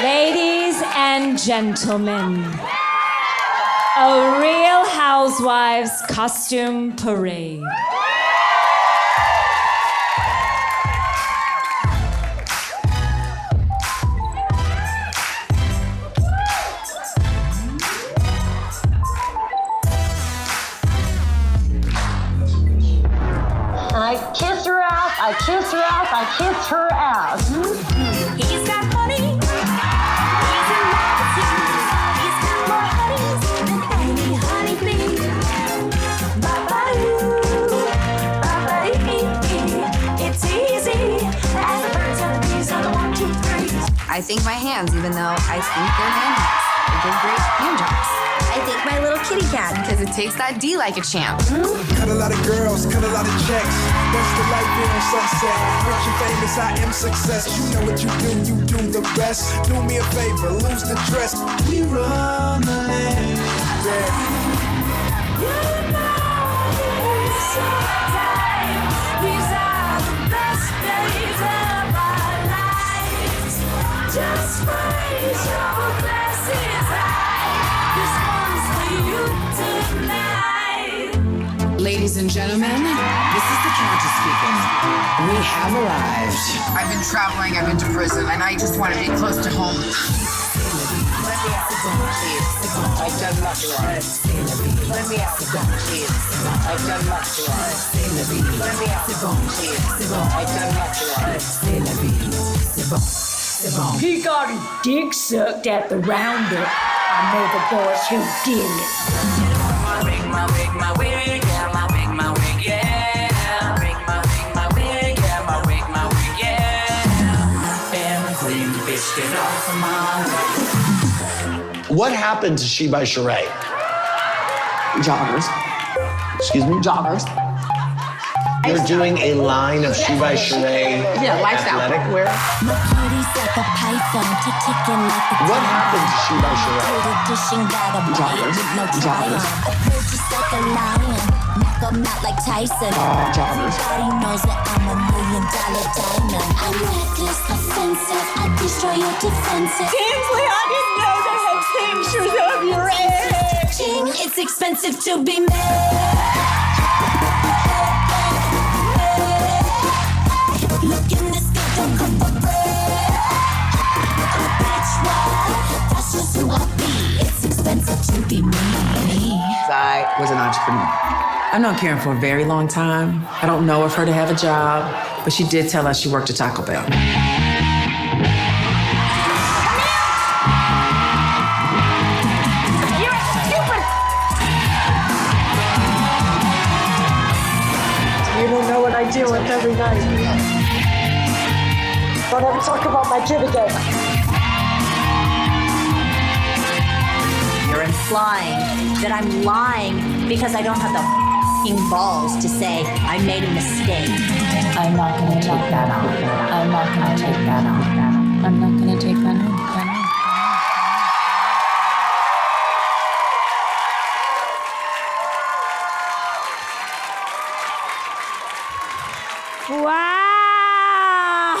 Ladies and gentlemen, a Real Housewives costume parade. I kiss her ass, I kiss her ass, I kiss her ass. He's got money. He's in love with you. He's got more honeys than any honeybee. Ba-ba-doo, ba-ba-dee-dee. It's easy as the birds and the bees on the 1, 2, 3. I think my hands, even though I think they're handies. They give great hand jobs. I think my little kitty cat, because it takes that D like a champ. Cut a lot of girls, cut a lot of checks. That's the life here on Sunset. Rich and famous, I am success. You know what you do the best. Do me a favor, lose the dress. We run the land. Yeah. You know it's so time. These are the best days of our lives. Just raise your glasses high. This one's for you tonight. Ladies and gentlemen, this is the Countess speaking. We have arrived. I've been traveling, I've been to prison, and I just want to be close to home. I've done much work. Let me ask you, please. I've done much work. Let me ask you, please. I've done much work. He got his dick sucked at the roundup. I know the boys who did it. My wig, yeah, my wig, yeah. My wig, yeah, my wig, yeah. And the queen bitch get off of my wig. What happened to She by Sheree? Joggers. Excuse me? Joggers. You're doing a line of She by Sheree lifestyle. athletic wear? My kitty's like a python, ticking like a What happened to She by Sheree? dishing got a bite with no Joggers. triumph. I purchased like a lion, knock 'em out like Tyson. Joggers. Everybody knows that I'm $1 million diamond. I'm reckless, offensive, I destroy your defenses. Tinsley, I didn't know they had pictures of your ex. It's expensive to be made. Look in this game, don't come for bread. Bitch, what? That's just who I be. It's expensive to be me. I was an entrepreneur. I've known Karen for a very long time. I don't know of her to have a job, but she did tell us she worked at Taco Bell. You don't know what I deal with every night. Don't ever talk about my kid again. You're implying that I'm lying because I don't have the f***ing balls to say I made a mistake. I'm not gonna take that on. I'm not gonna take that on. I'm not gonna take that on. Wow!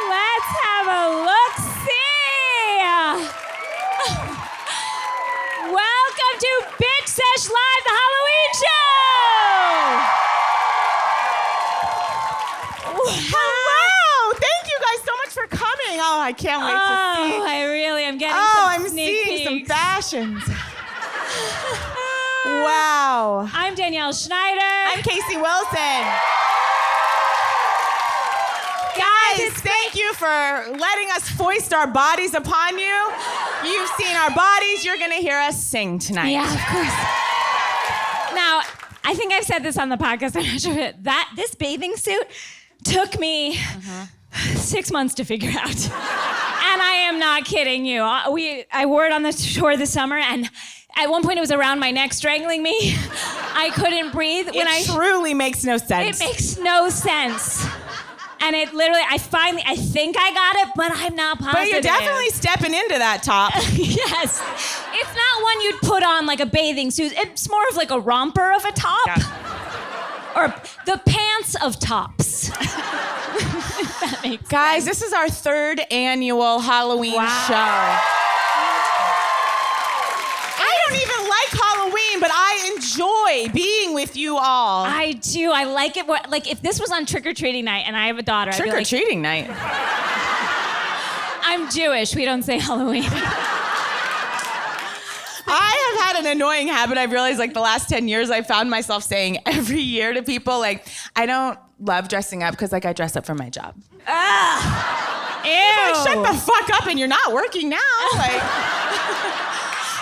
Let's have a look-see. Welcome to Bitch Sesh Live, the Halloween show. Hello! Thank you guys so much for coming. Oh, I can't wait to see. I really am getting Oh, some I'm sneak seeing some peeks. fashions. Wow. I'm Danielle Schneider. I'm Casey Wilson. Guys, thank you for letting us foist our bodies upon you. You've seen our bodies. You're going to hear us sing tonight. Yeah, of course. Now, I think I've said this on the podcast. I'm not sure this bathing suit took me 6 months to figure out. And I am not kidding you. I wore it on the tour this summer, and at one point it was around my neck, strangling me. I couldn't breathe. It truly makes no sense. It makes no sense. And it literally, I think I got it, but I'm not positive. But you're definitely stepping into that top. Yes. It's not one you'd put on like a bathing suit. It's more of like a romper of a top. Yeah. Or the pants of tops. That makes Guys, sense. this is our 3rd annual Halloween show. I don't even like Halloween, but I enjoy being with you all. I do. I like it. Like, if this was on trick-or-treating night and I have a daughter, I'd be like, Trick-or-treating night. I'm Jewish. We don't say Halloween. I have had an annoying habit. I've realized, like, the last 10 years, I found myself saying every year to people, like, I don't love dressing up because, like, I dress up for my job. Ugh. Ew. Like, shut the fuck up, and you're not working now. Like,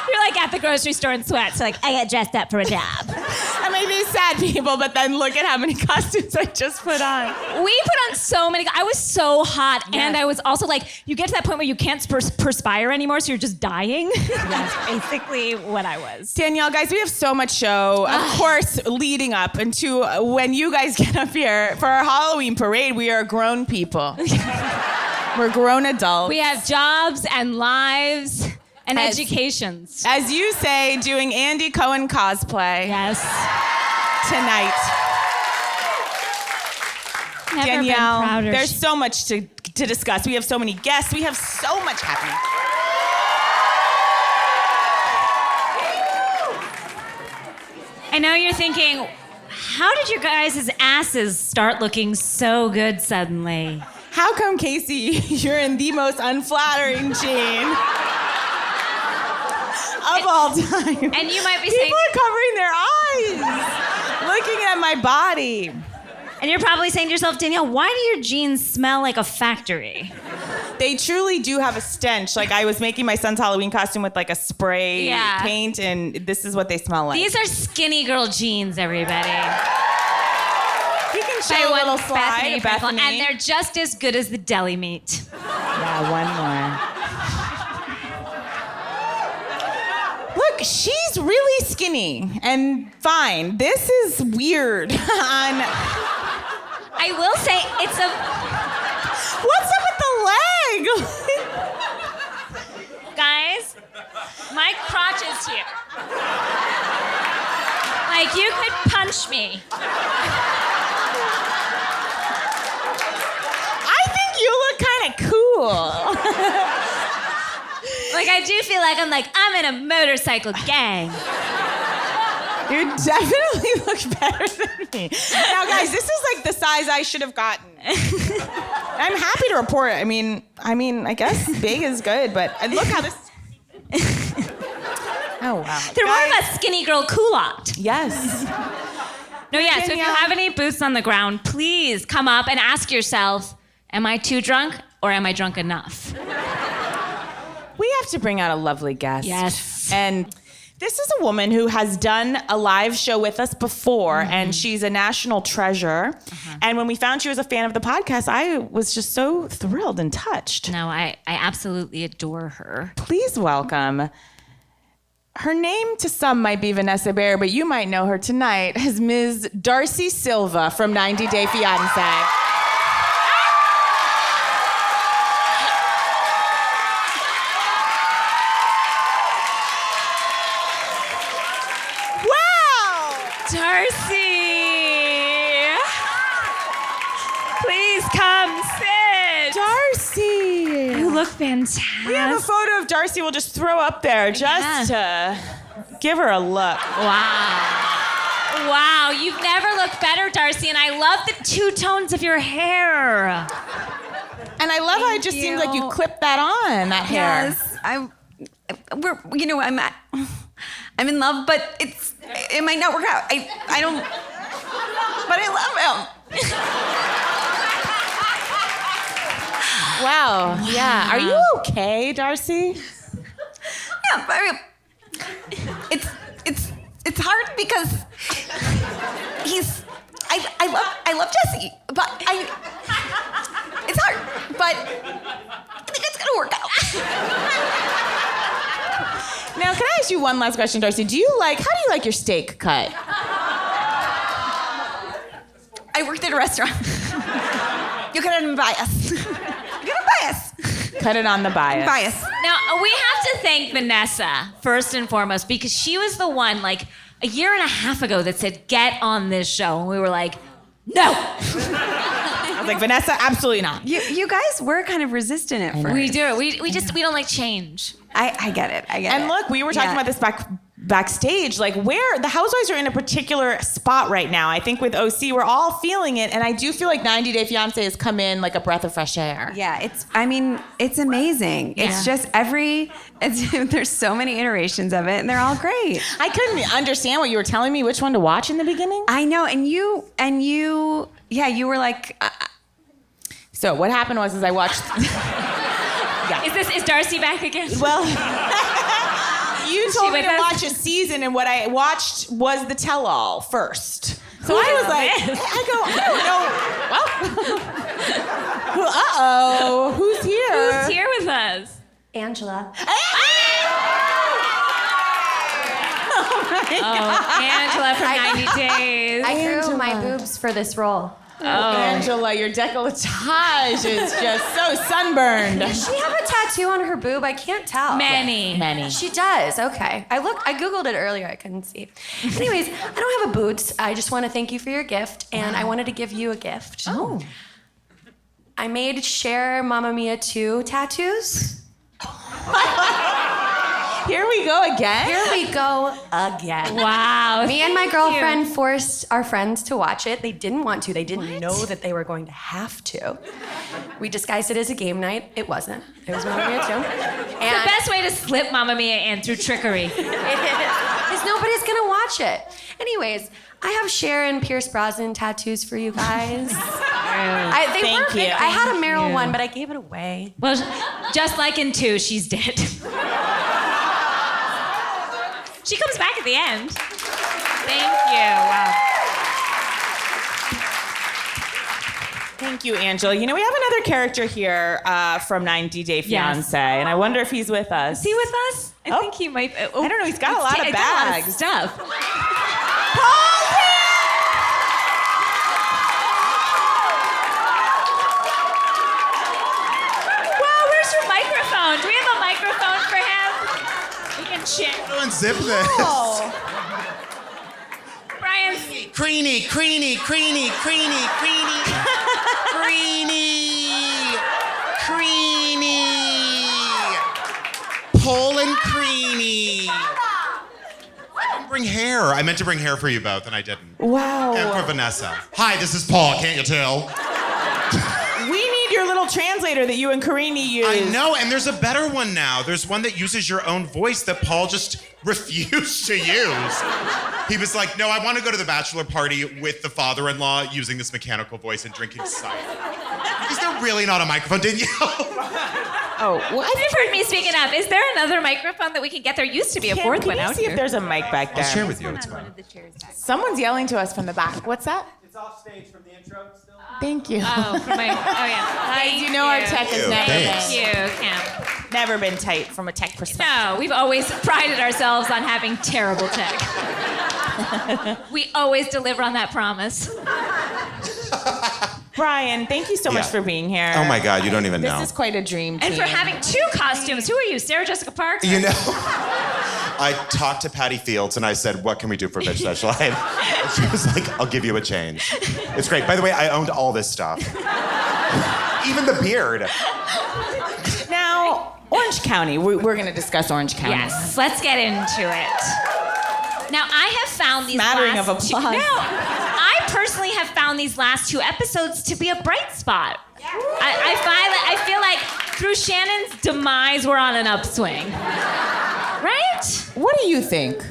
You're like at the grocery store in sweats. Like, I got dressed up for a job. I mean, these sad people, but then look at how many costumes I just put on. We put on so many. I was so hot, and I was also like, you get to that point where you can't perspire anymore, so you're just dying. That's basically what I was. Danielle, guys, we have so much show. Of course, leading up into when you guys get up here for our Halloween parade, we are grown people. We're grown adults. We have jobs and lives and educations. As you say, doing Andy Cohen cosplay. Yes. Tonight. Never Danielle, been prouder. there's so much to discuss. We have so many guests. We have so much happening. I know you're thinking, how did your guys' asses start looking so good suddenly? How come, Casey, you're in the most unflattering jean of all time? And you might be People saying, are covering their eyes, looking at my body. and you're probably saying to yourself, Danielle, why do your jeans smell like a factory? They truly do have a stench. Like, I was making my son's Halloween costume with like a spray paint, and this is what they smell like. These are skinny girl jeans, everybody. You can show a little slide, Bethany. And they're just as good as the deli meat. Yeah, one more. Look, she's really skinny and fine. This is weird. I will say it's a... What's up with the leg? Guys, my crotch is here. Like, you could punch me. I think you look kind of cool. Like, I do feel like I'm in a motorcycle gang. You definitely look better than me. Now, guys, this is like the size I should have gotten. I'm happy to report. I mean, I guess big is good, but look how this. Oh wow. They're more of a skinny girl culotte. Yes. No, yeah. So if you have any boots on the ground, please come up and ask yourself, am I too drunk or am I drunk enough? We have to bring out a lovely guest. Yes. And this is a woman who has done a live show with us before, and she's a national treasure. And when we found she was a fan of the podcast, I was just so thrilled and touched. No, I absolutely adore her. Please welcome. Her name to some might be Vanessa Bayer, but you might know her tonight as Ms. Darcy Silva from 90 Day Fiancé. Darcy! Please come sit. Darcy! You look fantastic. We have a photo of Darcy we'll just throw up there just to give her a look. Wow. Wow, you've never looked better, Darcy, and I love the two tones of your hair. And I love how it just seems like you clipped that on, that hair. Yes, I'm in love, but it might not work out. I don't, but I love him. Wow. Yeah. Are you okay, Darcy? Yeah, but it's hard because I love Jesse, but it's hard, but I think it's gonna work out. Now, can I ask you one last question, Darcy? How do you like your steak cut? I worked at a restaurant. You cut it on bias. Cut it on the bias. Bias. Now, we have to thank Vanessa, first and foremost, because she was the one, a year and a half ago that said, get on this show. And we were like, no. I was like, Vanessa, absolutely not. You guys were kind of resistant at first. We do. We don't like change. I get it. And look, we were talking about this backstage, like where the Housewives are in a particular spot right now. I think with OC, we're all feeling it. And I do feel like 90 Day Fiancé has come in like a breath of fresh air. Yeah, it's amazing. Yeah. It's just there's so many iterations of it and they're all great. I couldn't understand what you were telling me, which one to watch in the beginning. I know. And you were like, So what happened was I watched. Is Darcy back again? Well, you told me to watch a season, and what I watched was the tell-all first. So I was like, I don't know. Well, uh-oh, who's here? Who's here with us? Angela. Angela from 90 Days. I grew my boobs for this role. Oh, Angela, your décolletage is just so sunburned. Does she have a tattoo on her boob? I can't tell. Many. She does. Okay. I Googled it earlier. I couldn't see. Anyways, I don't have a boot. I just want to thank you for your gift, and I wanted to give you a gift. Oh. I made Cher Mamma Mia 2 tattoos. Here we go again? Here we go again. Wow. Me and my girlfriend forced our friends to watch it. They didn't want to. They didn't know that they were going to have to. We disguised it as a game night. It wasn't. It was Mamma Mia 2. And The best way to slip Mamma Mia in through trickery. it is. Because nobody's going to watch it. Anyways, I have Cher and Pierce Brosnan tattoos for you guys. They Thank were big. you. I had a Meryl one, but I gave it away. Well, just like in 2, she's dead. She comes back at the end. Thank you. Wow. Thank you, Angela. You know, we have another character here from 90 Day Fiancé, Yes. and I wonder if he's with us. Is he with us? I think he might. I don't know. He's got a lot of bags. Stuff. Wow, where's your microphone? Do we have a microphone for him? We can share. Unzip this. Bryan. Creamy. Poland creamy. I didn't bring hair. I meant to bring hair for you both, and I didn't. Wow. And for Vanessa. Hi, this is Paul. Can't you tell? We need your little translator that you and Karini use. I know, and there's a better one now. There's one that uses your own voice that Paul just refused to use. He was like, no, I want to go to the bachelor party with the father-in-law using this mechanical voice and drinking cider. Is there really not a microphone, Danielle? Oh, well, You've heard me speaking up. Is there another microphone that we can get? There used to be a fourth one out see here. if there's a mic back there. I'll share with you. It's fine. Someone's yelling to us from the back. What's that? It's off stage from the intro still. Thank you. Oh, for my. Oh yeah. Thank you know our tech has never Thanks. Thank you, Cam. never been tight from a tech perspective. No, we've always prided ourselves on having terrible tech. We always deliver on that promise. Bryan, thank you so much Yeah. for being here. Oh my God, you don't even know. This is quite a dream team. And for having 2 costumes. Who are you, Sarah Jessica Parks? You know, I talked to Patty Fields and I said, what can we do for Bitch Sesh Live? And she was like, I'll give you a change. It's great. By the way, I owned all this stuff. Even the beard. Now, Orange County. We're going to discuss Orange County. Yes, let's get into it. Now, I have found these Smattering last of applause. 2... No, I personally have found these last 2 episodes to be a bright spot. I feel like through Shannon's demise, we're on an upswing. Right? What do you think?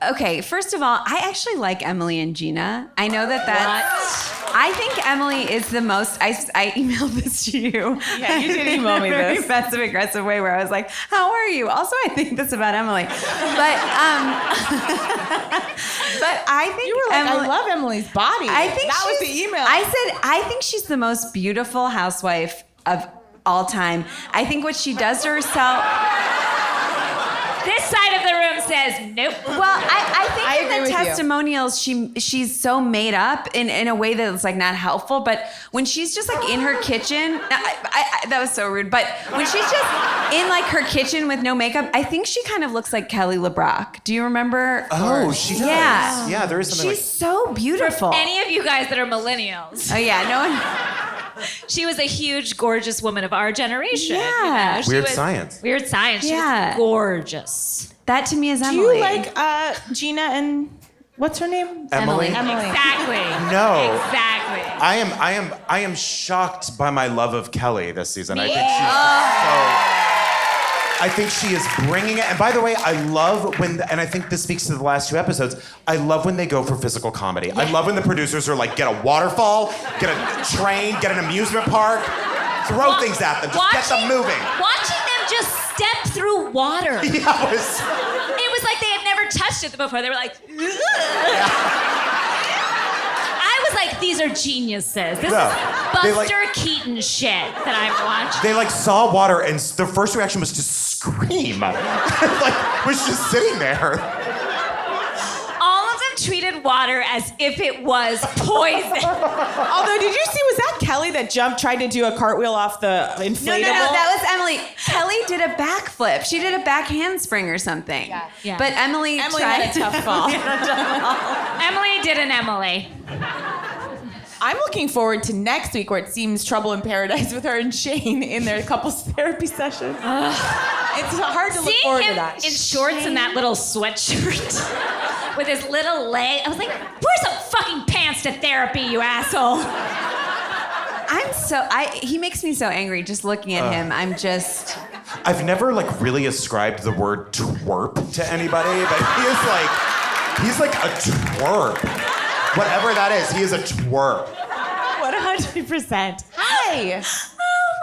Okay, first of all, I actually like Emily and Gina. I know that's... I think Emily is the most... I emailed this to you. Yeah, you did email me in a very this. passive-aggressive way where I was like, how are you? Also, I think this about Emily. But I think You were like, Emily, I love Emily's body. I think that was she's- the email. I said, I think she's the most beautiful housewife of all time. I think what she does to herself... This side of the room says nope. Well, I think I in agree the with you. testimonials, she's so made up in a way that's like not helpful. But when she's just like in her kitchen, that was so rude. But when she's just in like her kitchen with no makeup, I think she kind of looks like Kelly LeBrock. Do you remember? Oh, she does. Yeah. Yeah, there is something She's so beautiful. Any of you guys that are millennials. Oh yeah, no one. She was a huge, gorgeous woman of our generation. Yeah. You know? She Weird was- Science. Weird Science. She Yeah. was gorgeous. That to me is Do Emily. you like Gina and what's her name? Emily? Exactly. No. Exactly. I am shocked by my love of Kelly this season. Me? I think she is bringing it. And by the way, I love when, and I think this speaks to the last 2 episodes, I love when they go for physical comedy. I love when the producers are like, get a waterfall, get a train, get an amusement park, throw things at them, just get them moving. Watching them just step through water. Yeah, It was like they had never touched it before. They were like, ugh. I was like, these are geniuses. This No. is They, Buster like- Keaton shit that I'm watching. They like saw water and their first reaction was to scream. Like, was just sitting there. All of them treated water as if it was poison. Although, did you see, was that Kelly that tried to do a cartwheel off the inflatable? No, that was Emily. Kelly did a backflip. She did a back handspring or something. Yeah. But Emily tried had a tough fall. Emily did an Emily. I'm looking forward to next week where it seems trouble in paradise with her and Shane in their couples therapy session. It's hard to look Seeing forward him to that. in shorts and that little sweatshirt with his little leg, I was like, wear some fucking pants to therapy, you asshole. He makes me so angry just looking at him. I've never like really ascribed the word twerp to anybody, but he's like a twerp. Whatever that is, he is a twerp. 100%. Hi.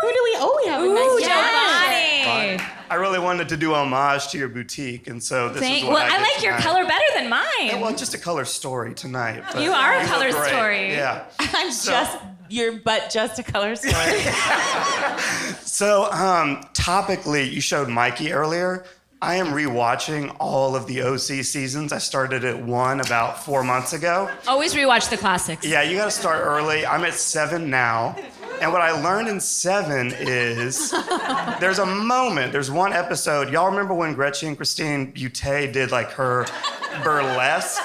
Who do we? Oh, we have a nice Giovanni. I really wanted to do homage to your boutique, and so this is what Well, I I did like your tonight. color better than mine. Well, just a color story tonight. But You are a look color great. story. Yeah. I'm just a color story. So, topically, you showed Mikey earlier. I am rewatching all of the OC seasons. I started at 1 about 4 months ago. Always rewatch the classics. Yeah, you got to start early. I'm at 7 now. And what I learned in 7 is there's one episode. Y'all remember when Gretchen Christine Butte did like her burlesque?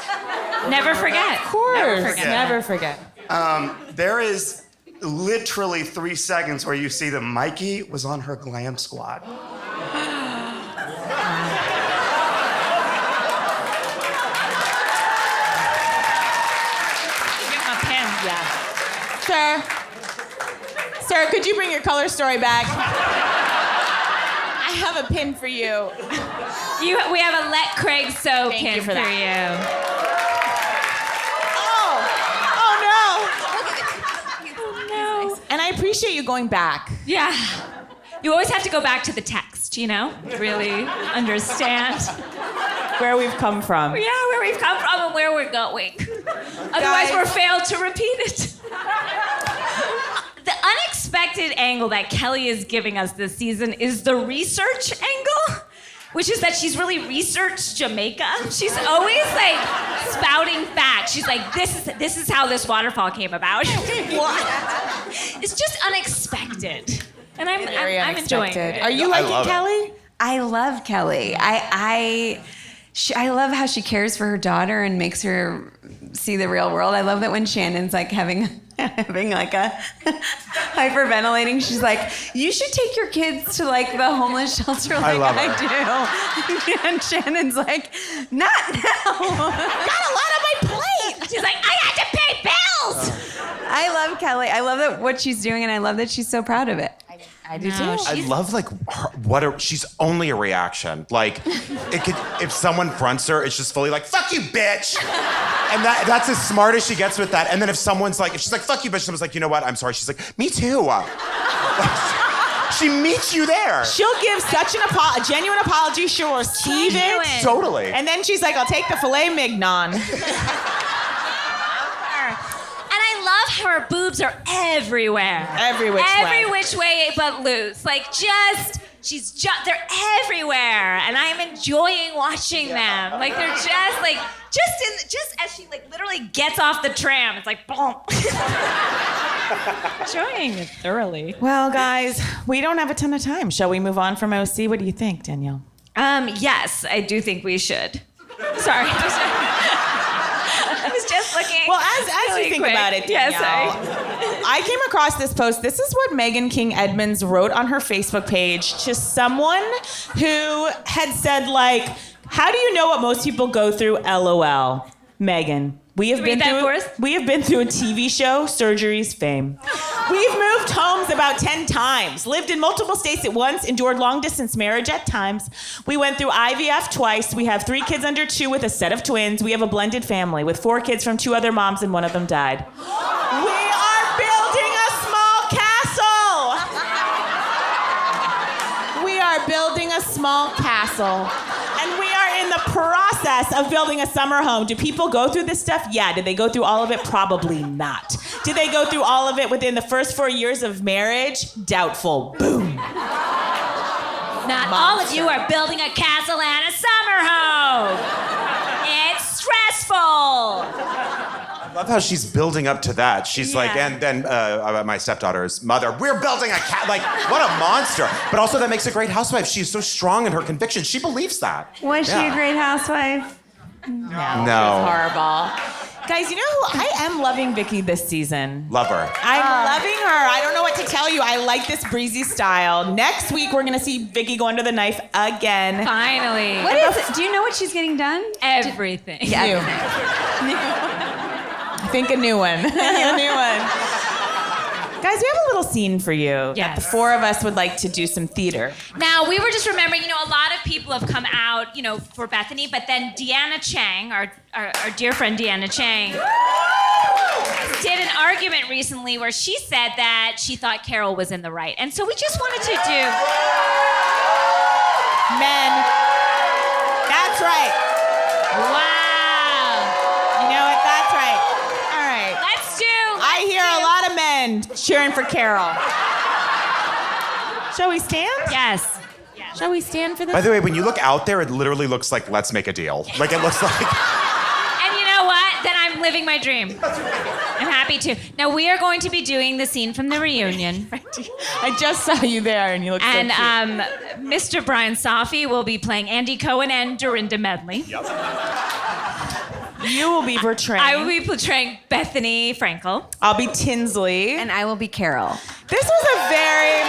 Never forget. Of course. Never forget. Never forget. There is literally 3 seconds where you see that Mikey was on her glam squad. Sir, could you bring your color story back? I have a pin for you. We have a Let Craig Sew Thank pin you for for that. you. Oh no. And I appreciate you going back. Yeah. You always have to go back to the text, you know? Really understand where we've come from. Yeah, where we've come from and where we're going. Otherwise, we're failed to repeat it. The unexpected angle that Kelly is giving us this season is the research angle, which is that she's really researched Jamaica. She's always like spouting facts. She's like, this is how this waterfall came about. What? It's just unexpected. And I'm enjoying it. Are you liking Kelly? I love Kelly. I love how she cares for her daughter and makes her see the real world. I love that when Shannon's like having like a hyperventilating, she's like, you should take your kids to like the homeless shelter like I do. And Shannon's like, not now. Got a lot on my plate. She's like, I had to pay bills. I love Kelly. I love that what she's doing, and I love that she's so proud of it. I do too. I love like she's only a reaction. Like if someone fronts her, it's just fully like, fuck you, bitch. And that's as smart as she gets with that. And then if she's like, fuck you, bitch, someone's like, you know what, I'm sorry. She's like, me too. She meets you there. She'll give such a genuine apology. She'll receive it. Totally. And then she's like, I'll take the filet mignon. Her boobs are everywhere. Every which way. Every which way but loose. Like, just they're everywhere, and I'm enjoying watching them. Like they're just as she like literally gets off the tram, it's like boom. Enjoying it thoroughly. Well, guys, we don't have a ton of time. Shall we move on from OC? What do you think, Danielle? Yes, I do think we should. Sorry. I was just looking. Well, as really you think quick. about it, Danielle, I came across this post. This is what Megan King Edmonds wrote on her Facebook page to someone who had said, like, how do you know what most people go through? LOL. Megan, we have been through a TV show, surgeries, fame. We've moved homes about 10 times, lived in multiple states at once, endured long-distance marriage at times. We went through IVF twice. We have 3 kids under 2 with a set of twins. We have a blended family with 4 kids from 2 other moms, and one of them died. We are building a small castle. We are building a small castle. And we are in the process of building a summer home. Do people go through this stuff? Yeah. Did they go through all of it? Probably not. Did they go through all of it within the first 4 years of marriage? Doubtful. Boom. Not all of you are building a castle and a summer home. It's stressful. I love how she's building up to that. She's like, and then my stepdaughter's mother, we're building a cat. Like, what a monster. But also that makes a great housewife. She's so strong in her conviction. She believes that. Was she a great housewife? No. No. Horrible. Guys, you know who? I am loving Vicky this season. Love her. I'm loving her. I don't know what to tell you. I like this breezy style. Next week, we're going to see Vicky go under the knife again. Finally. What is it? Do you know what she's getting done? Everything. Yeah. I think a new one. A new one. Guys, we have a little scene for you. Yes. That the 4 of us would like to do some theater. Now, we were just remembering, a lot of people have come out, for Bethany, but then Deanna Chang, our dear friend Deanna Chang, did an argument recently where she said that she thought Carol was in the right. And so we just wanted to do... Men. That's right. Wow. You know what? That's right. All right. I hear a lot of men cheering for Carol. Shall we stand? Yes. Shall we stand for this? By the way, when you look out there, it literally looks like let's make a deal. Like it looks like... And you know what? Then I'm living my dream. I'm happy to. Now, we are going to be doing the scene from the reunion. I just saw you there and you look so cute. And Mr. Bryan Safi will be playing Andy Cohen and Dorinda Medley. Yep. You will be portraying... I will be portraying Bethany Frankel. I'll be Tinsley. And I will be Carol. This was a very...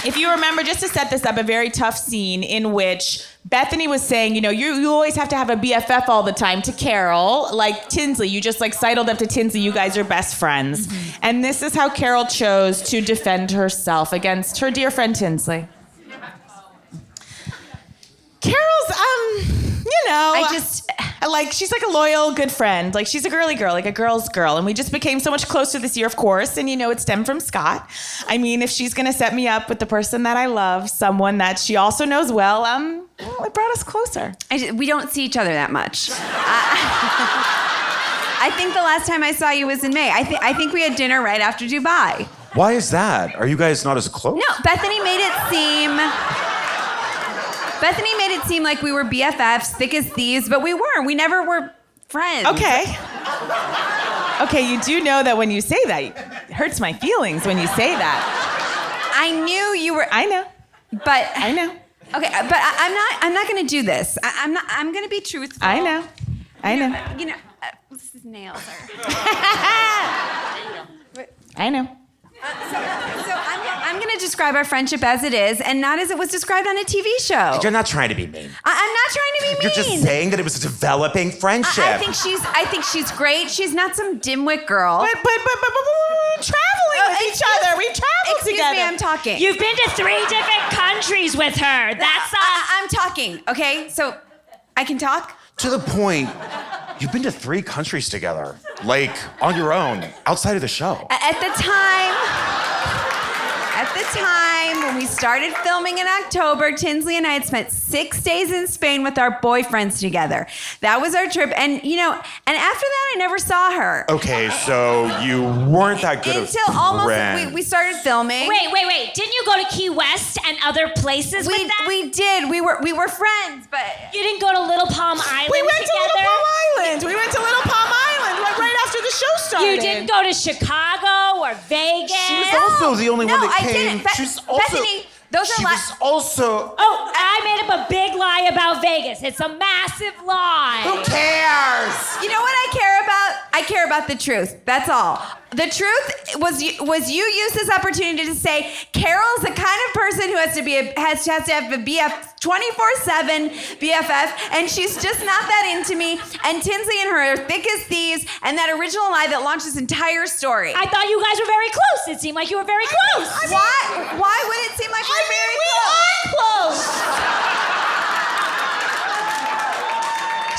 If you remember, just to set this up, a very tough scene in which Bethany was saying, you always have to have a BFF all the time to Carol. Like Tinsley, you just sidled up to Tinsley. You guys are best friends. Mm-hmm. And this is how Carol chose to defend herself against her dear friend Tinsley. Carol's, she's like a loyal, good friend. Like, she's a girly girl, like a girl's girl. And we just became so much closer this year, of course. And, it stemmed from Scott. I mean, if she's going to set me up with the person that I love, someone that she also knows well, it brought us closer. We don't see each other that much. I think the last time I saw you was in May. I think we had dinner right after Dubai. Why is that? Are you guys not as close? No, Bethany made it seem like we were BFFs, thick as thieves, but we weren't. We never were friends. Okay, you do know that when you say that, it hurts my feelings when you say that. I knew you were. I know. But I know. Okay, but I'm not going to do this. I'm going to be truthful. I know. This is nails. I know. So I'm going to describe our friendship as it is, and not as it was described on a TV show. You're not trying to be mean. I'm not trying to be mean. You're just saying that it was a developing friendship. I think she's great. She's not some dimwit girl. But traveling with each other. We've traveled together. Excuse me, I'm talking. You've been to 3 different countries with her. That's I'm talking, okay? So I can talk? To the point, you've been to 3 countries together, like on your own, outside of the show. At the time, At the time when we started filming in October, Tinsley and I had spent 6 days in Spain with our boyfriends together. That was our trip. And, and after that, I never saw her. Okay, so you weren't that good Until of almost friends. we started filming. Wait. Didn't you go to Key West and other places with them? We did. We were friends, but You didn't go to Little Palm Island We went together? to Little Palm Island. We went to Little Palm Island right after the show started. You didn't go to Chicago or Vegas? She was also the only one that I came. didn't. She's also. Bethany, those are she was also. Oh, I made up a big lie about Vegas. It's a massive lie. Who cares? You know what I care about? I care about the truth. That's all. The truth was you used this opportunity to say Carol's the kind of person who has to have a BF 24/7 BFF, and she's just not that into me. And Tinsley and her are thick as thieves, and that original lie that launched this entire story. I thought you guys were very close. It seemed like you were very close. Why would it seem like we're very close?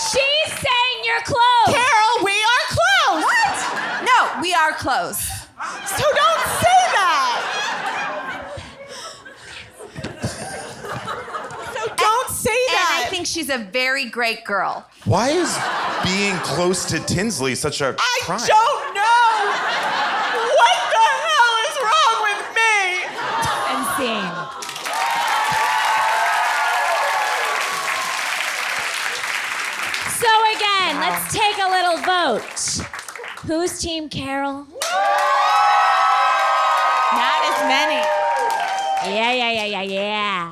She's saying you're close. Carol, we are close. What? No, we are close. So don't say that. Don't say that. And I think she's a very great girl. Why is being close to Tinsley such a crime? I don't know. What the hell is wrong with me? And scene. So again, let's take a little vote. Who's Team Carol? Not as many. Yeah.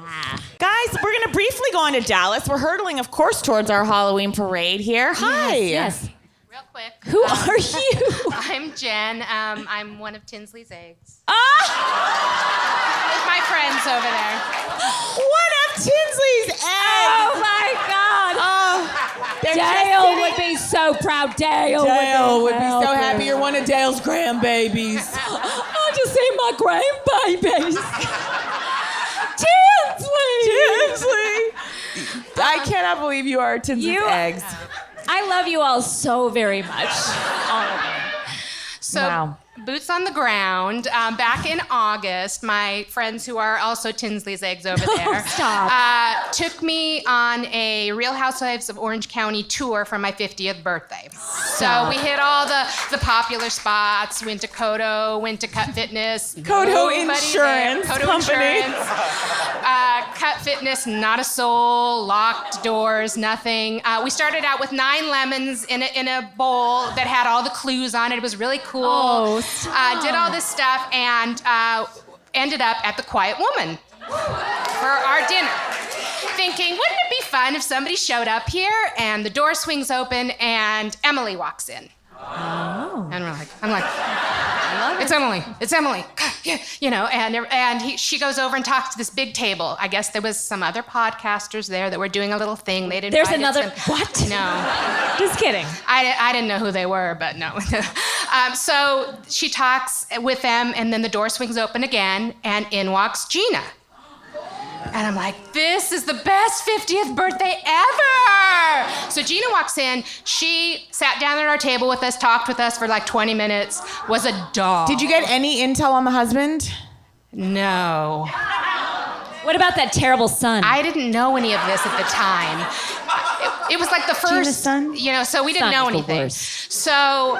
Guys, we're going to briefly go on to Dallas. We're hurtling, of course, towards our Halloween parade here. Hi. Yes. Real quick. Who are you? I'm Jen. I'm one of Tinsley's eggs. Ah! With my friends over there. One of Tinsley's eggs. Oh my God. Oh, Dale would be so proud. Dale would be so happy you're one of Dale's grandbabies. I'll just see my grandbabies. Tinsley! I cannot believe you are Tinsley's eggs. I love you all so very much. All of you. So, Wow. boots on the ground. Back in August, my friends who are also Tinsley's eggs over there took me on a Real Housewives of Orange County tour for my 50th birthday. So we hit all the popular spots, went to Kodo, went to Cut Fitness. Kodo Insurance Kodo Company. Insurance. Cut Fitness, not a soul, locked doors, nothing. We started out with 9 lemons in a bowl that had all the clues on it. It was really cool. Oh, did all this stuff and ended up at the Quiet Woman for our dinner. Thinking, wouldn't it be fun if somebody showed up here and the door swings open and Emily walks in? Oh. And I'm like, it's Emily. Yeah, she goes over and talks to this big table. I guess there was some other podcasters there that were doing a little thing. They'd There's invited another, what? No. Just kidding. I didn't know who they were, but no. So she talks with them, and then the door swings open again, and in walks Gina. And I'm like, this is the best 50th birthday ever! So Gina walks in. She sat down at our table with us, talked with us for like 20 minutes, was a doll. Did you get any intel on the husband? No. What about that terrible son? I didn't know any of this at the time. It was like the first, Gina's son? So we didn't Son know is the anything. worst. So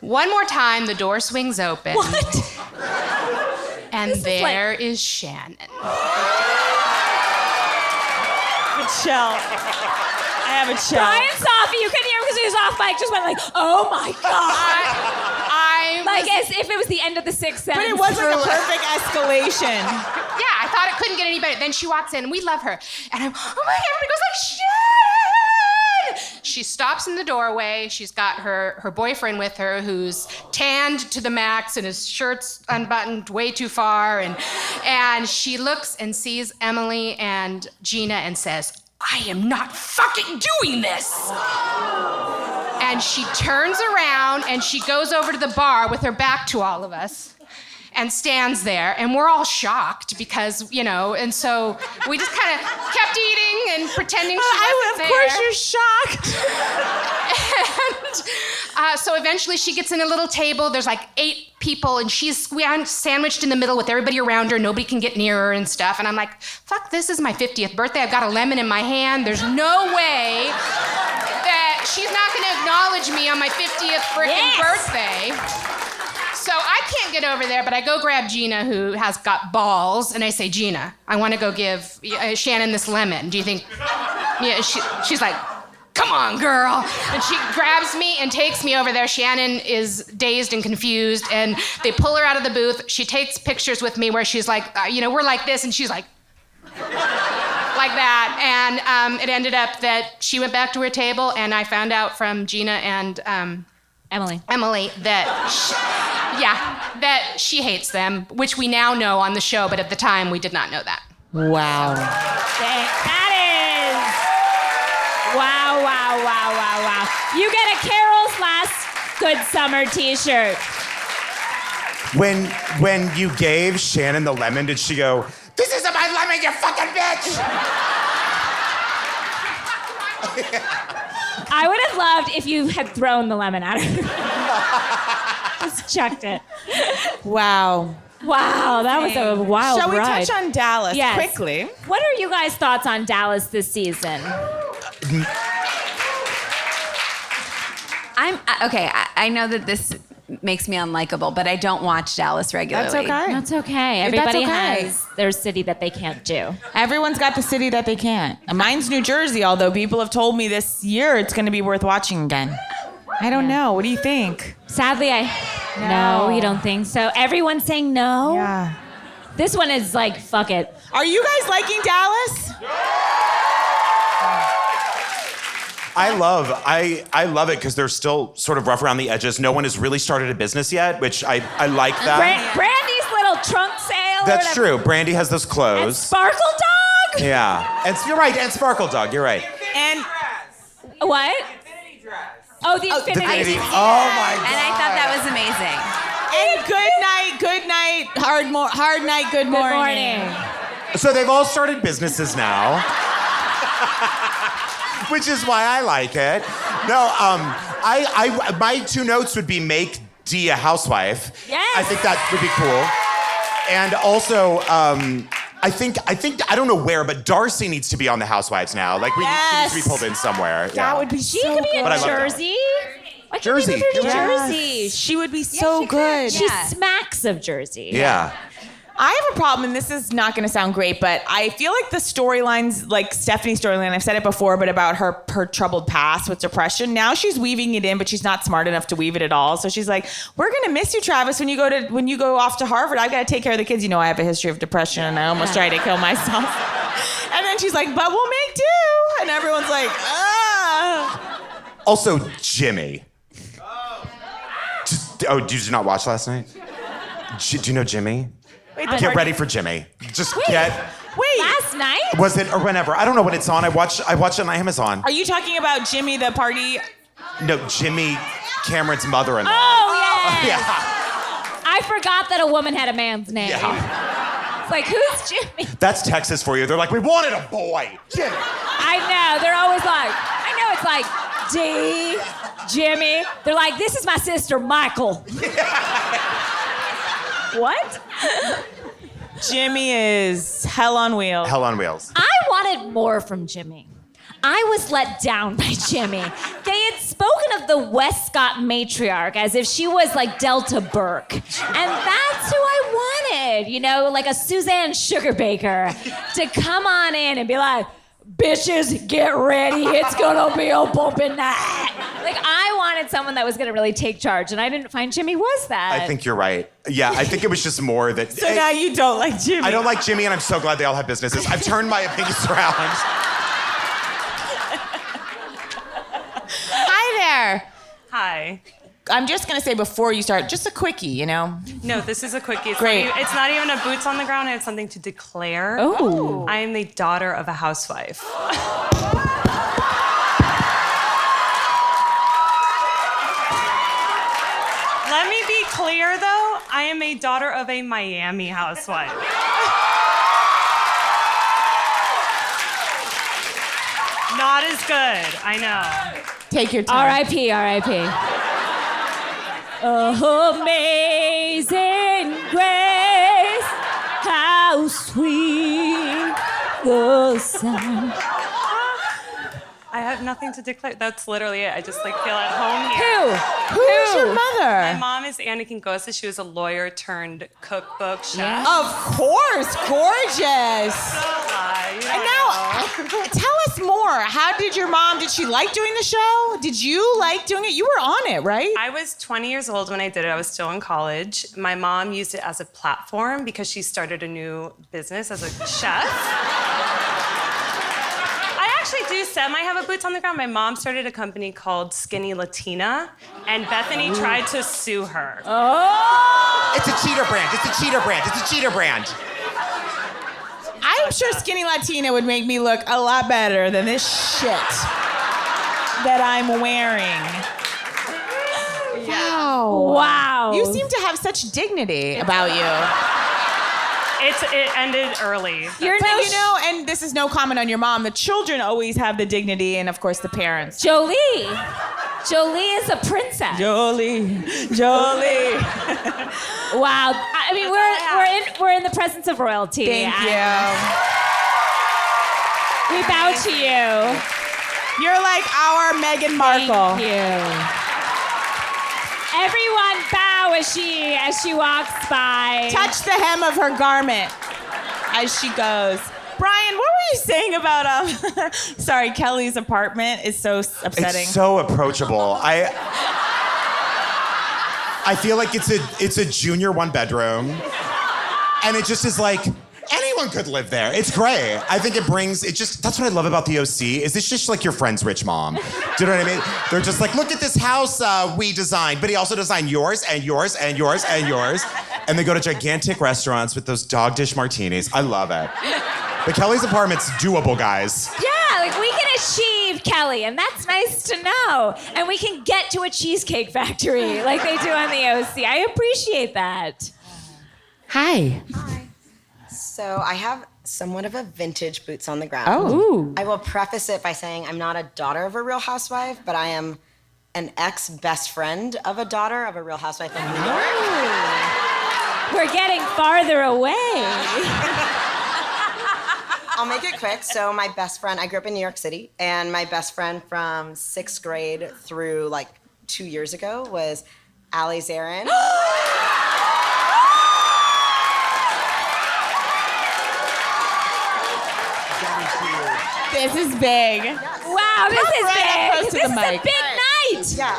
one more time, the door swings open. What? And there is Shannon. Chill. I have a chill. Bryan Safi, you couldn't hear him because he was off mic, just went like, oh my God. Like as if it was the end of the 6th sentence. But it was like a perfect escalation. Yeah, I thought it couldn't get any better. Then she walks in, and we love her. And I'm, oh my God, everybody goes like, Shannon! She stops in the doorway. She's got her boyfriend with her who's tanned to the max and his shirt's unbuttoned way too far. And she looks and sees Emily and Gina and says, I am not fucking doing this. And she turns around and she goes over to the bar with her back to all of us and stands there, and we're all shocked because, and so we just kind of kept eating and pretending she wasn't there. Of course you're shocked. And so eventually she gets in a little table. There's like 8 people, and she's sandwiched in the middle with everybody around her. Nobody can get near her and stuff. And I'm like, fuck, this is my 50th birthday. I've got a lemon in my hand. There's no way that she's not going to acknowledge me on my 50th freaking birthday. So I can't get over there, but I go grab Gina, who has got balls, and I say, Gina, I want to go give Shannon this lemon. Do you think? Yeah, she's like, come on, girl. And she grabs me and takes me over there. Shannon is dazed and confused, and they pull her out of the booth. She takes pictures with me where she's like, we're like this, and she's like that. And it ended up that she went back to her table, and I found out from Gina and Emily that she hates them, which we now know on the show, but at the time we did not know that. Wow. That is. Wow. You get a Carol's Last Good Summer t-shirt. When you gave Shannon the lemon, did she go, "This isn't my lemon, you fucking bitch"? I would have loved if you had thrown the lemon at her. Just chucked it. Wow. Wow, that was a wild Shall we ride. touch on Dallas Yes. quickly? What are you guys' thoughts on Dallas this season? I know that this makes me unlikable, but I don't watch Dallas regularly. That's okay. Everybody has their city that they can't do. Everyone's got the city that they can't. Mine's New Jersey, although people have told me this year it's going to be worth watching again. I don't know. What do you think? Sadly, No, you don't think so? Everyone's saying no? Yeah. This one is like, fuck it. Are you guys liking Dallas? I love it because they're still sort of rough around the edges. No one has really started a business yet, which I like that. Brandy's little trunk sale. That's true. Brandy has those clothes. Sparkle Dog? Yeah. And you're right. And Sparkle Dog. You're right. And what? Oh, the Infinity. Oh my God. And I thought that was amazing. And good night, hard night, good morning. So they've all started businesses now. Which is why I like it. No, I my two notes would be make Dee a housewife. Yes. I think that would be cool. And also, I think I don't know where, but Darcy needs to be on the Housewives now. Like she needs to be pulled in somewhere. That would be She so could be in good. Jersey. Why can't Jersey. we give her to Yes. Jersey? She would be so good. She smacks of Jersey. Yeah. I have a problem, and this is not going to sound great, but I feel like the storylines, like Stephanie's storyline, I've said it before, but about her troubled past with depression. Now she's weaving it in, but she's not smart enough to weave it at all. So she's like, "We're going to miss you, Travis, when you go off to Harvard. I've got to take care of the kids. You know, I have a history of depression, and I almost tried to kill myself." And then she's like, "But we'll make do," and everyone's like, "Ah." Also, Jimmy. Did you not watch last night? Do you know Jimmy? Wait, Get ready for Jimmy. Just Wait. Last night? Was it or whenever? I don't know when it's on. I watch it on Amazon. Are you talking about Jimmy, the party? No, Jimmy, Cameron's mother-in-law. Oh, yes. Yeah. I forgot that a woman had a man's name. Yeah. It's like, who's Jimmy? That's Texas for you. They're like, we wanted a boy. Jimmy. I know. They're always like, I know it's like, D, Jimmy. They're like, this is my sister, Michael. What? Jimmy is hell on wheels. Hell on wheels. I wanted more from Jimmy. I was let down by Jimmy. They had spoken of the Westcott matriarch as if she was like Delta Burke. And that's who I wanted, you know, like a Suzanne Sugarbaker to come on in and be like, bitches, get ready. It's gonna be a bumping night. Like, I wanted someone that was gonna really take charge, and I didn't find Jimmy was that. I think you're right. Yeah, I think it was just more that. So now you don't like Jimmy. I don't like Jimmy, and I'm so glad they all have businesses. I've turned my opinions around. Hi there. Hi. I'm just gonna say before you start, just a quickie, you know. No, this is a quickie. Great. It's not even a boots on the ground. I have something to declare. Oh. I am the daughter of a housewife. Let me be clear, though. I am a daughter of a Miami housewife. Not as good, I know. Take your time. R.I.P. R.I.P. Amazing Amazing grace, how sweet the sound. I have nothing to declare. That's literally it. I just feel at home here. Who's your mother? My mom is Anna Kingosa. She was a lawyer turned cookbook chef. Yeah. Of course, gorgeous. And now, tell us more. How did your mom? Did she like doing the show? Did you like doing it? You were on it, right? I was 20 years old when I did it. I was still in college. My mom used it as a platform because she started a new business as a chef. I actually do have a boots on the ground. My mom started a company called Skinny Latina, and Bethany tried to sue her. Oh! It's a cheater brand. It's a cheater brand. It's a cheater brand. I'm sure Skinny Latina would make me look a lot better than this shit that I'm wearing. Wow. You seem to have such dignity about you. It ended early. And this is no comment on your mom. The children always have the dignity, and of course the parents. Jolie is a princess. Jolie. Wow. I mean, we're in the presence of royalty. Thank you. We bow to you. You're like our Meghan Markle. Thank you. Everyone bow as she walks by. Touch the hem of her garment as she goes. Brian, what were you saying about sorry, Kelly's apartment is so upsetting. It's so approachable. I feel like it's a junior one bedroom. And it just is like anyone could live there. It's great. I think that's what I love about the OC, is it's just like your friend's rich mom. Do you know what I mean? They're just like, look at this house we designed, but he also designed yours and yours and yours and yours. And they go to gigantic restaurants with those dog dish martinis. I love it. But Kelly's apartment's doable, guys. Yeah, like we can achieve Kelly, and that's nice to know. And we can get to a cheesecake factory like they do on the OC. I appreciate that. Hi. So I have somewhat of a vintage boots on the ground. Oh. I will preface it by saying I'm not a daughter of a Real Housewife, but I am an ex-best friend of a daughter of a Real Housewife of New York. We're getting farther away. I'll make it quick. So my best friend, I grew up in New York City, and my best friend from 6th grade through 2 years ago was Ali Zarin. This is big. Wow, this is big. Close to this the is mic. a big night. Yeah,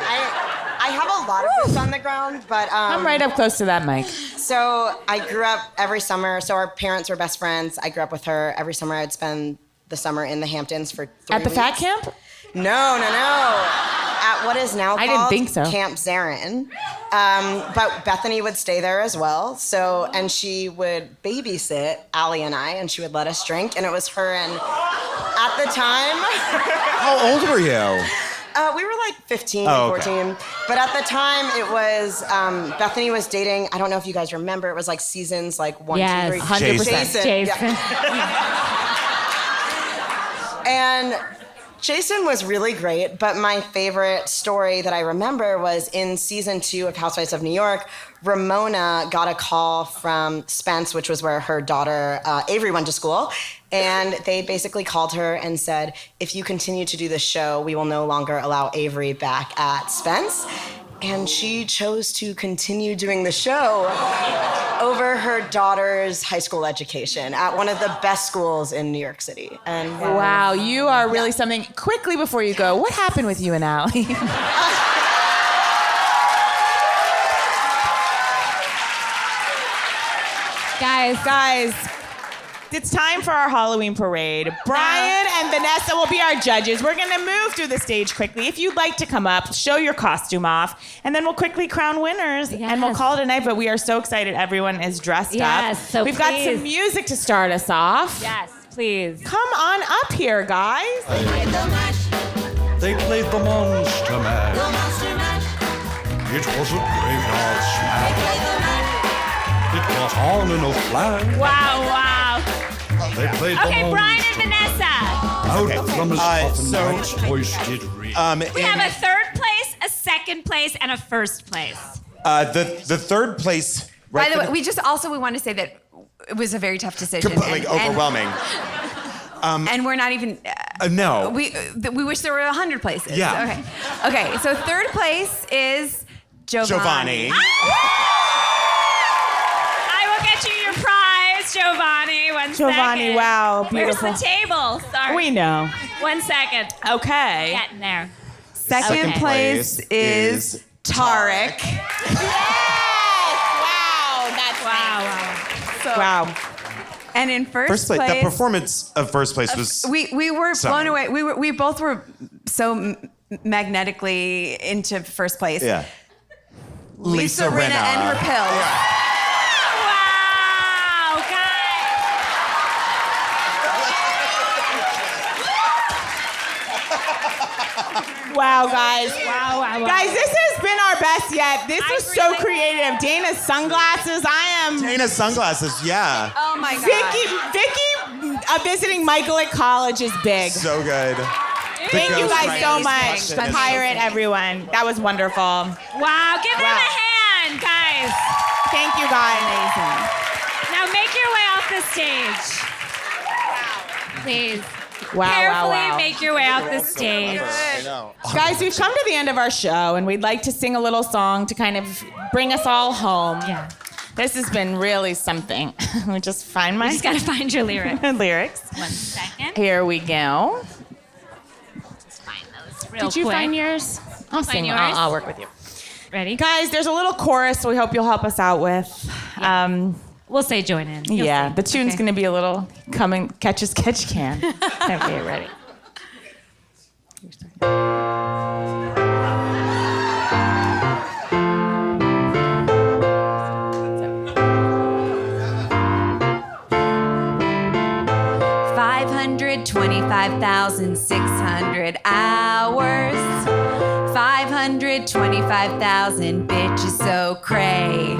I have a lot of boots on the ground, but I'm right up close to that mic. So I grew up every summer. So our parents were best friends. I grew up with her. Every summer I'd spend the summer in the Hamptons for 3 At the weeks. fat camp? No. At what is now called I didn't think so. Camp Zarin. But Bethany would stay there as well. And she would babysit Allie and I, and she would let us drink. And it was her and, at the time... How old were you? We were 15, Oh, okay. 14. But at the time, it was, Bethany was dating, I don't know if you guys remember, it was seasons 1, 2, 3. Yes, 100%. Jason. Jason. And Jason was really great, but my favorite story that I remember was in season 2 of Housewives of New York, Ramona got a call from Spence, which was where her daughter Avery went to school. And they basically called her and said, if you continue to do this show, we will no longer allow Avery back at Spence. And she chose to continue doing the show over her daughter's high school education at one of the best schools in New York City. And Wow, you are really something. Quickly before you go, what happened with you and Allie? Guys, it's time for our Halloween parade. Brian and Vanessa will be our judges. We're going to move through the stage quickly. If you'd like to come up, show your costume off, and then we'll quickly crown winners, and we'll call it a night. But we are so excited everyone is dressed up. Yes, so We've got some please. music to start us off. Yes, please. Come on up here, guys. They played the Monster Mash. It was a graveyard smash. It was on in a flash. Wow. They played Okay, the Brian Monster and Vanessa. Out from his coffin, so- Knight's voice did ring. We have a third place, a second place, and a first place. The third place. By the way, we want to say that it was a very tough decision. Overwhelming. And we're not even. No. We wish there were 100 places. Yeah. Okay. So third place is Giovanni. I will get you your prize, Giovanni. One Giovanni, second. wow, beautiful. Where's the table? Sorry. We know. 1 second. Okay. Getting there. Second place is Tarek. Wow. And in first place, the performance of first place was. We were stunning. blown away. We both were so magnetically into first place. Yeah. Lisa Rinna and her pills. Wow, guys. Wow, guys. Wow. Guys, this has been our best yet. This was so creative. Dana's sunglasses. Dana's sunglasses, yeah. Oh my God. Vicky visiting Michael at college is big. So good. Thank you guys so much. That's Pirate, everyone. That was wonderful. Wow, give them a hand, guys. Thank you, guys. Now make your way off the stage. Please. Wow, Carefully make your way off the stage. Guys, we've come to the end of our show, and we'd like to sing a little song to kind of bring us all home. Yeah. This has been really something. Let me just find my... You just gotta find your lyrics. lyrics. 1 second. Here we go. Just find those real Did you quick. find yours? I'll Find sing. yours? I'll work with you. Ready? Guys, there's a little chorus we hope you'll help us out with. We'll say join in. You'll Yeah, see. the tune's Okay. going to be a little coming, catch as catch can. Okay, ready. $525,600 hours. 525,000 bitches so cray.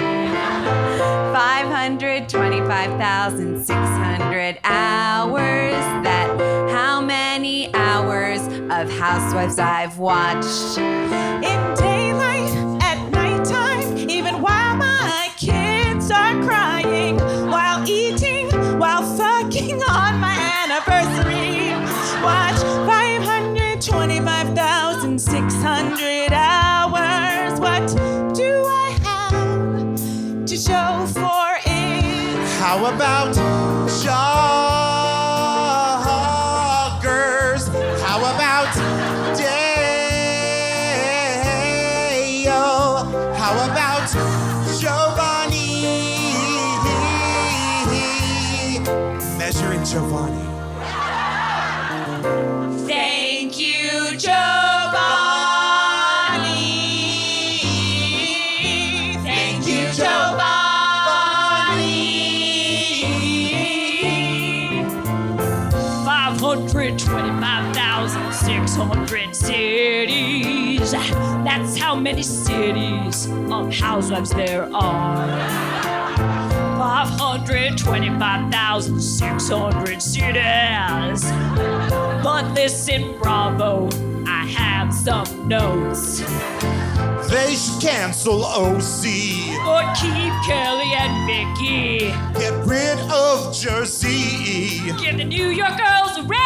525,600 hours. That how many hours of Housewives I've watched. In daylight, at nighttime, even while my kids are crying, while eating, while fucking on my anniversary. Watch 525,600 hours. What do I have to show for it? How about joggers? How about Deo? How about Giovanni? Measuring Giovanni. Thank you, Giovanni. Thank you, Giovanni. 525,600 cities. That's how many cities of housewives there are. 525,600 cities. But listen, Bravo, I have some notes. They should cancel OC. Or keep Kelly and Vicky. Get rid of Jersey. Give the New York girls a raise.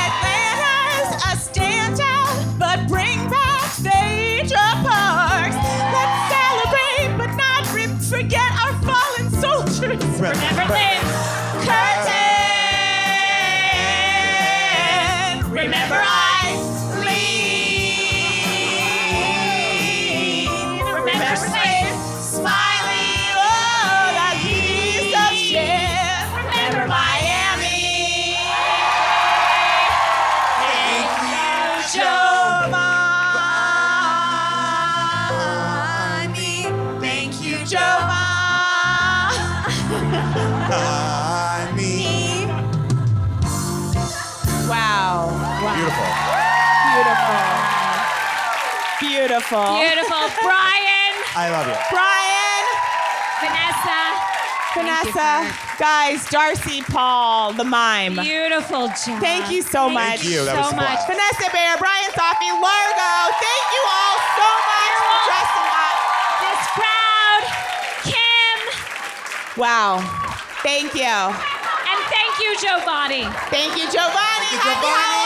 Atlanta's a standout, but bring back Phaedra Parks. Let's celebrate, but not forget our fallen soldiers. Remember this. Curtain. Remember Eileen. Remember Seth. Smiley. Oh, that piece of shit. Remember Miami. Thank you, Giovanni. Thank you, Giovanni. Wow. Beautiful. Beautiful. Beautiful. Brian. I love you. Brian. Vanessa. Guys, Darcy, Paul, the mime. Beautiful job. Thank you so much. Thank you. That was so fun. much. Vanessa Bear, Bryan Safi, Largo. Thank you all so much for dressing up. Wow. Thank you. And thank you, Giovanni. Thank you, Giovanni. Giovanni.